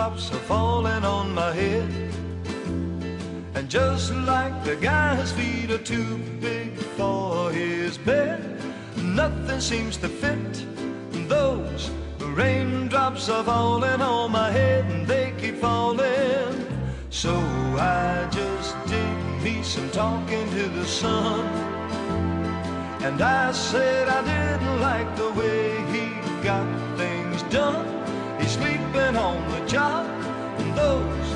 raindrops are falling on my head. And just like the guy, his feet are too big for his bed. Nothing seems to fit. Those raindrops are falling on my head, and they keep falling. So I just did me some talking to the sun, and I said I didn't like the way he got things done. He's sleeping on the job, and those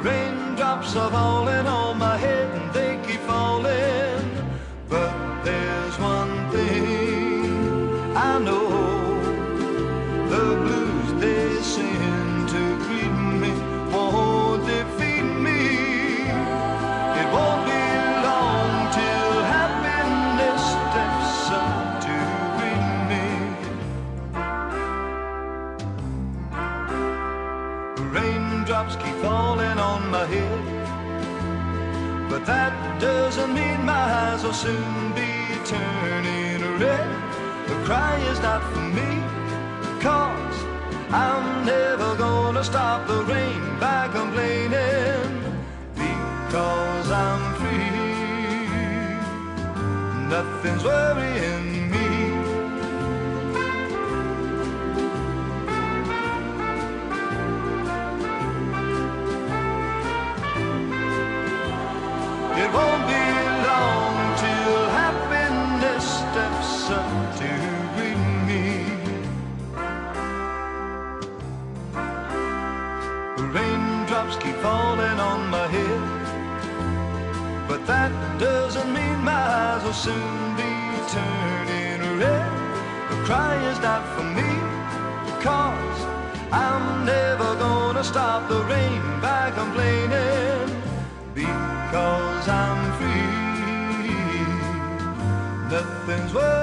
raindrops are falling on my head, and they keep falling. But there's one thing I know, the blues they send to greet me won't defeat me. It won't be long till happiness steps up to greet me. Raindrops keep falling on my head, but that doesn't mean my eyes will soon be turning red. The cry is not for me, 'cause I'm never gonna stop the rain by complaining, because I'm free. Nothing's worrying me. It won't be long till happiness steps up to greet me. Raindrops keep falling on my head, but that doesn't mean my eyes will soon be turning red. The cry is not for me, 'cause I'm never gonna stop the rain by complaining, because I'm free. Nothing's worth